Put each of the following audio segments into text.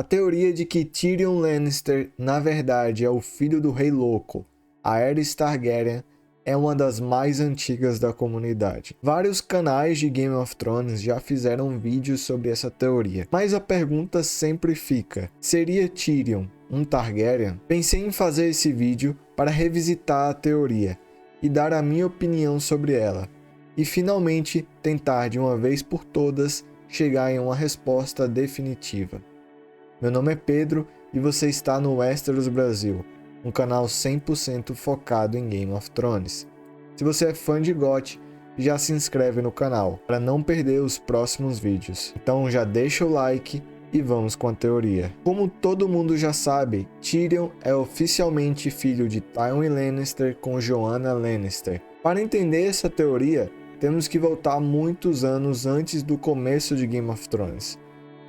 A teoria de que Tyrion Lannister na verdade é o filho do Rei Louco, Aerys Targaryen, é uma das mais antigas da comunidade. Vários canais de Game of Thrones já fizeram vídeos sobre essa teoria, mas a pergunta sempre fica: seria Tyrion um Targaryen? Pensei em fazer esse vídeo para revisitar a teoria e dar a minha opinião sobre ela, e finalmente tentar de uma vez por todas chegar em uma resposta definitiva. Meu nome é Pedro e você está no Westeros Brasil, um canal 100% focado em Game of Thrones. Se você é fã de GOT, já se inscreve no canal para não perder os próximos vídeos. Então já deixa o like e vamos com a teoria. Como todo mundo já sabe, Tyrion é oficialmente filho de Tywin Lannister com Joanna Lannister. Para entender essa teoria, temos que voltar muitos anos antes do começo de Game of Thrones,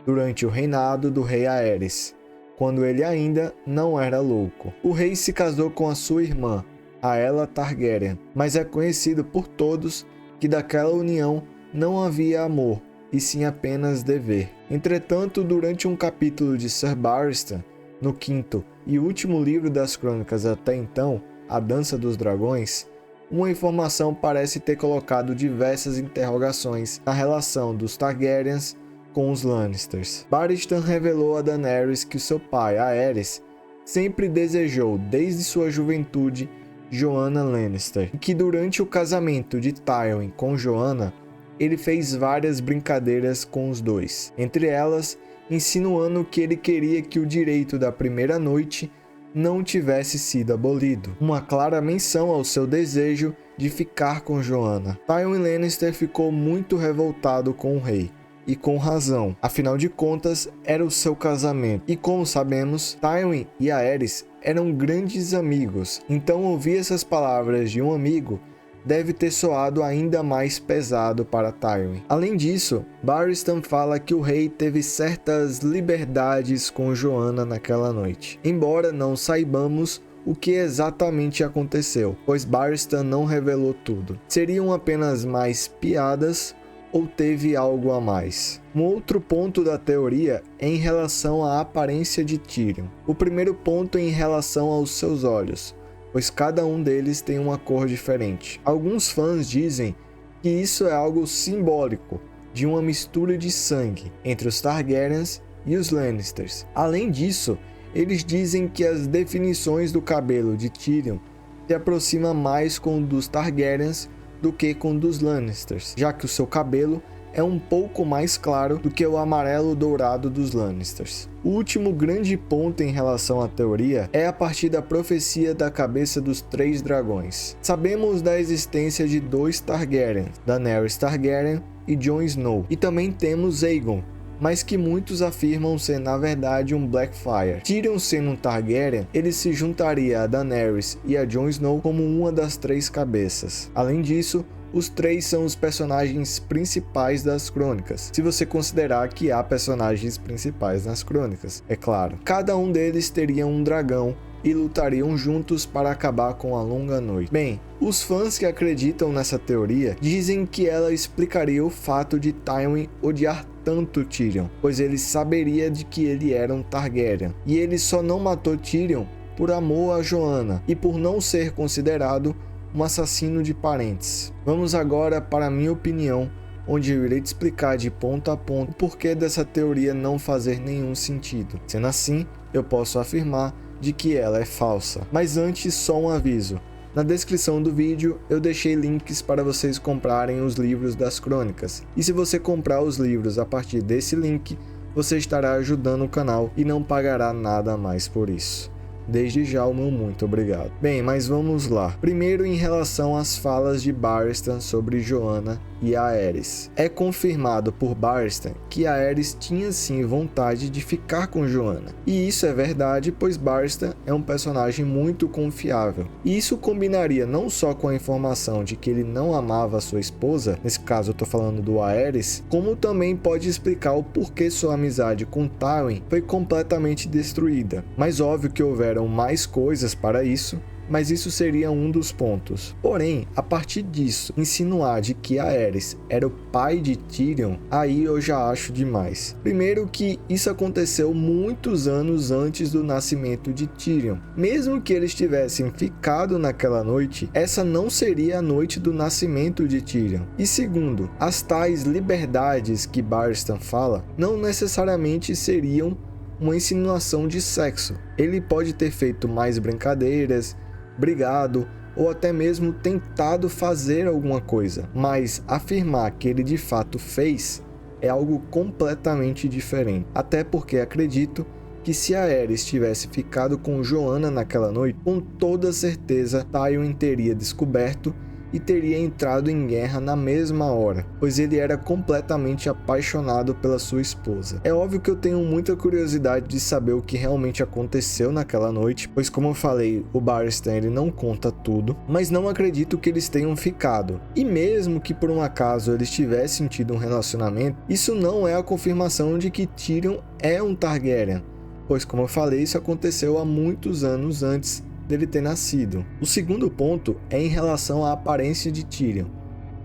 durante o reinado do rei Aerys, quando ele ainda não era louco. O rei se casou com a sua irmã, Aela Targaryen, mas é conhecido por todos que daquela união não havia amor, e sim apenas dever. Entretanto, durante um capítulo de Ser Barristan, no quinto e último livro das crônicas até então, A Dança dos Dragões, uma informação parece ter colocado diversas interrogações na relação dos Targaryens com os Lannisters. Barristan revelou a Daenerys que seu pai, Aerys, sempre desejou desde sua juventude Joanna Lannister, e que durante o casamento de Tywin com Joanna, ele fez várias brincadeiras com os dois, entre elas insinuando que ele queria que o direito da primeira noite não tivesse sido abolido, uma clara menção ao seu desejo de ficar com Joanna. Tywin Lannister ficou muito revoltado com o rei, e com razão, afinal de contas era o seu casamento, e como sabemos, Tywin e Aerys eram grandes amigos, então ouvir essas palavras de um amigo deve ter soado ainda mais pesado para Tywin. Além disso, Barristan fala que o rei teve certas liberdades com Joanna naquela noite, embora não saibamos o que exatamente aconteceu, pois Barristan não revelou tudo. Seriam apenas mais piadas ou teve algo a mais? Um outro ponto da teoria é em relação à aparência de Tyrion. O primeiro ponto é em relação aos seus olhos, pois cada um deles tem uma cor diferente. Alguns fãs dizem que isso é algo simbólico de uma mistura de sangue entre os Targaryens e os Lannisters. Além disso, eles dizem que as definições do cabelo de Tyrion se aproximam mais com o dos Targaryens do que com o dos Lannisters, já que o seu cabelo é um pouco mais claro do que o amarelo dourado dos Lannisters. O último grande ponto em relação à teoria é a partir da profecia da cabeça dos 3 dragões. Sabemos da existência de 2 Targaryen, Daenerys Targaryen e Jon Snow, e também temos Aegon, mas que muitos afirmam ser na verdade um Blackfyre. Tyrion sendo um Targaryen, ele se juntaria a Daenerys e a Jon Snow como uma das 3 cabeças. Além disso, os 3 são os personagens principais das crônicas, se você considerar que há personagens principais nas crônicas, é claro. Cada um deles teria um dragão e lutariam juntos para acabar com a longa noite. Bem, os fãs que acreditam nessa teoria dizem que ela explicaria o fato de Tywin odiar tanto Tyrion, pois ele saberia de que ele era um Targaryen, e ele só não matou Tyrion por amor a Joanna e por não ser considerado um assassino de parentes. Vamos agora para a minha opinião, onde eu irei te explicar de ponto a ponto o porquê dessa teoria não fazer nenhum sentido. Sendo assim, eu posso afirmar de que ela é falsa. Mas antes, só um aviso. Na descrição do vídeo eu deixei links para vocês comprarem os livros das crônicas. E se você comprar os livros a partir desse link, você estará ajudando o canal e não pagará nada a mais por isso. Desde já o meu muito obrigado. Bem, mas vamos lá. Primeiro, em relação às falas de Barristan sobre Joanna e Aerys. É confirmado por Barristan que Aerys tinha sim vontade de ficar com Joanna. E isso é verdade, pois Barristan é um personagem muito confiável. E isso combinaria não só com a informação de que ele não amava sua esposa, nesse caso eu tô falando do Aerys, como também pode explicar o porquê sua amizade com Tywin foi completamente destruída. Mas óbvio que houveram mais coisas para isso, mas isso seria um dos pontos. Porém, a partir disso, insinuar de que Aerys era o pai de Tyrion, aí eu já acho demais. Primeiro que isso aconteceu muitos anos antes do nascimento de Tyrion. Mesmo que eles tivessem ficado naquela noite, essa não seria a noite do nascimento de Tyrion. E segundo, as tais liberdades que Barristan fala não necessariamente seriam uma insinuação de sexo. Ele pode ter feito mais brincadeiras, brigado ou até mesmo tentado fazer alguma coisa, mas afirmar que ele de fato fez é algo completamente diferente. Até porque acredito que se Aerys tivesse ficado com Joanna naquela noite, com toda certeza Tywin teria descoberto e teria entrado em guerra na mesma hora, pois ele era completamente apaixonado pela sua esposa. É óbvio que eu tenho muita curiosidade de saber o que realmente aconteceu naquela noite, pois como eu falei, o Barristan ele não conta tudo, mas não acredito que eles tenham ficado. E mesmo que por um acaso eles tivessem tido um relacionamento, isso não é a confirmação de que Tyrion é um Targaryen, pois como eu falei, isso aconteceu há muitos anos antes dele ter nascido. O segundo ponto é em relação à aparência de Tyrion,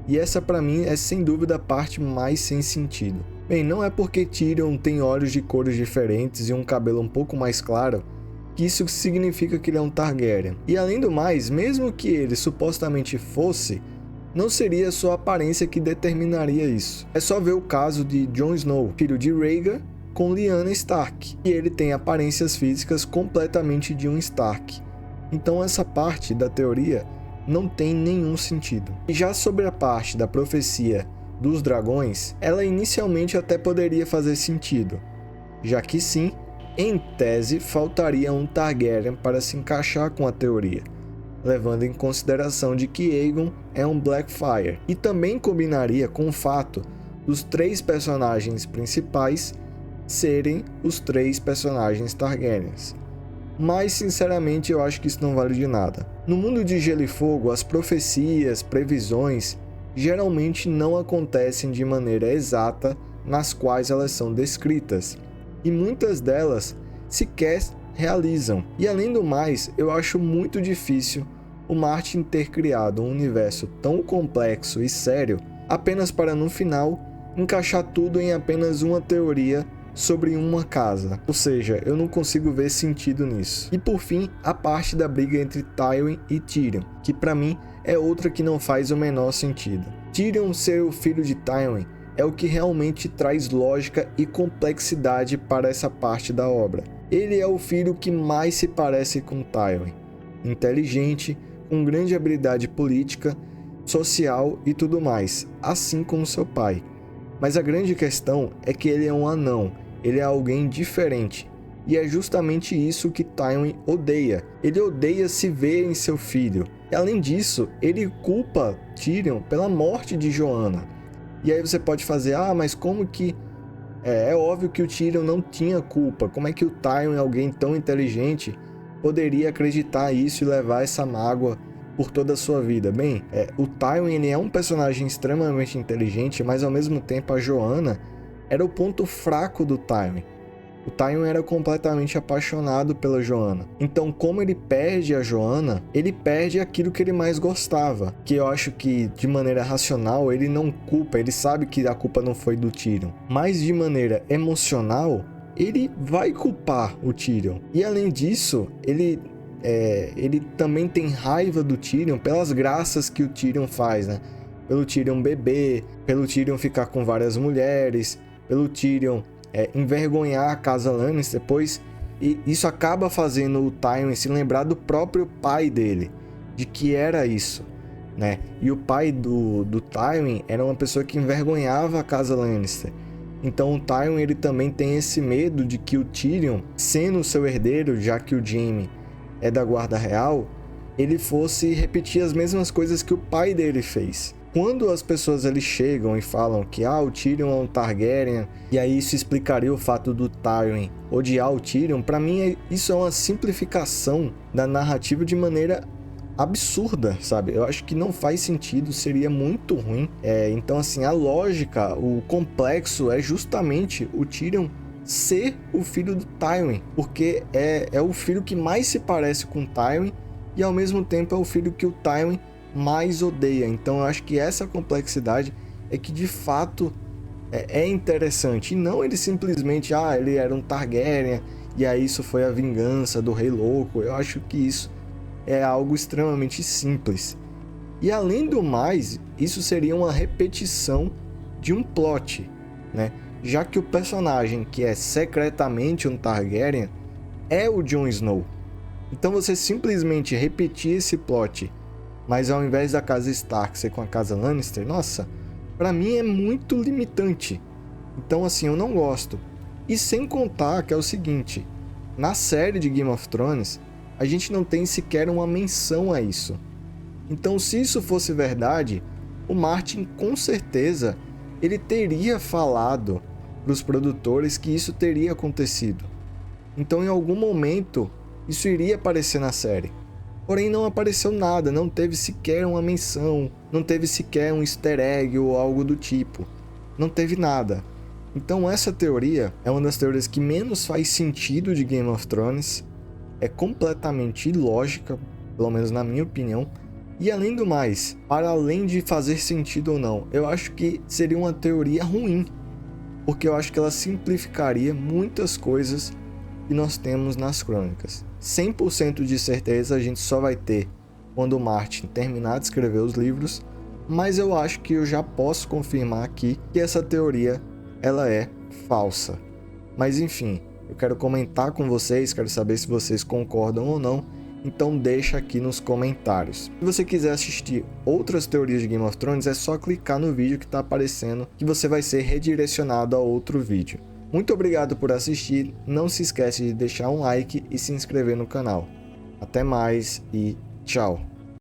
e essa para mim é sem dúvida a parte mais sem sentido. Bem, não é porque Tyrion tem olhos de cores diferentes e um cabelo um pouco mais claro que isso significa que ele é um Targaryen. E além do mais, mesmo que ele supostamente fosse, não seria sua aparência que determinaria isso. É só ver o caso de Jon Snow, filho de Rhaegar, com Lyanna Stark, e ele tem aparências físicas completamente de um Stark. Então essa parte da teoria não tem nenhum sentido. E já sobre a parte da profecia dos dragões, ela inicialmente até poderia fazer sentido, já que sim, em tese faltaria um Targaryen para se encaixar com a teoria, levando em consideração de que Aegon é um Blackfyre, e também combinaria com o fato dos 3 personagens principais serem os 3 personagens Targaryens. Mas sinceramente eu acho que isso não vale de nada. No mundo de Gelo e Fogo, as profecias, previsões, geralmente não acontecem de maneira exata nas quais elas são descritas, e muitas delas sequer realizam. E além do mais, eu acho muito difícil o Martin ter criado um universo tão complexo e sério apenas para no final encaixar tudo em apenas uma teoria sobre uma casa, ou seja, eu não consigo ver sentido nisso. E por fim, a parte da briga entre Tywin e Tyrion, que para mim é outra que não faz o menor sentido. Tyrion ser o filho de Tywin é o que realmente traz lógica e complexidade para essa parte da obra. Ele é o filho que mais se parece com Tywin, inteligente, com grande habilidade política, social e tudo mais, assim como seu pai. Mas a grande questão é que ele é um anão. Ele é alguém diferente, e é justamente isso que Tywin odeia. Ele odeia se ver em seu filho, e além disso, ele culpa Tyrion pela morte de Joanna. E aí você pode fazer, mas como que... É óbvio que o Tyrion não tinha culpa, como é que o Tywin, alguém tão inteligente, poderia acreditar isso e levar essa mágoa por toda a sua vida? Bem, o Tywin ele é um personagem extremamente inteligente, mas ao mesmo tempo a Joanna era o ponto fraco do Tywin. O Tywin era completamente apaixonado pela Joanna. Então, como ele perde a Joanna, ele perde aquilo que ele mais gostava. Que eu acho que, de maneira racional, ele não culpa, ele sabe que a culpa não foi do Tyrion. Mas, de maneira emocional, ele vai culpar o Tyrion. E, além disso, ele também tem raiva do Tyrion pelas graças que o Tyrion faz, né? Pelo Tyrion beber, pelo Tyrion ficar com várias mulheres, pelo Tyrion envergonhar a casa Lannister, pois isso acaba fazendo o Tywin se lembrar do próprio pai dele, de que era isso, né? E o pai do Tywin era uma pessoa que envergonhava a casa Lannister. Então o Tywin ele também tem esse medo de que o Tyrion, sendo seu herdeiro, já que o Jaime é da guarda real, ele fosse repetir as mesmas coisas que o pai dele fez. Quando as pessoas eles chegam e falam que o Tyrion é um Targaryen, e aí isso explicaria o fato do Tywin odiar o Tyrion, pra mim isso é uma simplificação da narrativa de maneira absurda, sabe? Eu acho que não faz sentido, seria muito ruim. Então assim, a lógica, o complexo é justamente o Tyrion ser o filho do Tywin, porque é o filho que mais se parece com Tywin e ao mesmo tempo é o filho que o Tywin mais odeia. Então eu acho que essa complexidade é que de fato é interessante, e não ele simplesmente, ele era um Targaryen e aí isso foi a vingança do Rei Louco. Eu acho que isso é algo extremamente simples. E além do mais, isso seria uma repetição de um plot, né? Já que o personagem que é secretamente um Targaryen é o Jon Snow. Então você simplesmente repetir esse plot, mas ao invés da casa Stark ser com a casa Lannister, nossa, pra mim é muito limitante. Então assim, eu não gosto. E sem contar que é o seguinte, na série de Game of Thrones, a gente não tem sequer uma menção a isso. Então se isso fosse verdade, o Martin com certeza ele teria falado para os produtores que isso teria acontecido. Então em algum momento isso iria aparecer na série. Porém não apareceu nada, não teve sequer uma menção, não teve sequer um easter egg ou algo do tipo. Não teve nada. Então essa teoria é uma das teorias que menos faz sentido de Game of Thrones. É completamente ilógica, pelo menos na minha opinião. E além do mais, para além de fazer sentido ou não, eu acho que seria uma teoria ruim. Porque eu acho que ela simplificaria muitas coisas que nós temos nas crônicas. 100% de certeza a gente só vai ter quando o Martin terminar de escrever os livros, mas eu acho que eu já posso confirmar aqui que essa teoria ela é falsa. Mas enfim, eu quero comentar com vocês, quero saber se vocês concordam ou não, então deixa aqui nos comentários. Se você quiser assistir outras teorias de Game of Thrones, é só clicar no vídeo que está aparecendo que você vai ser redirecionado a outro vídeo. Muito obrigado por assistir, não se esquece de deixar um like e se inscrever no canal. Até mais e tchau!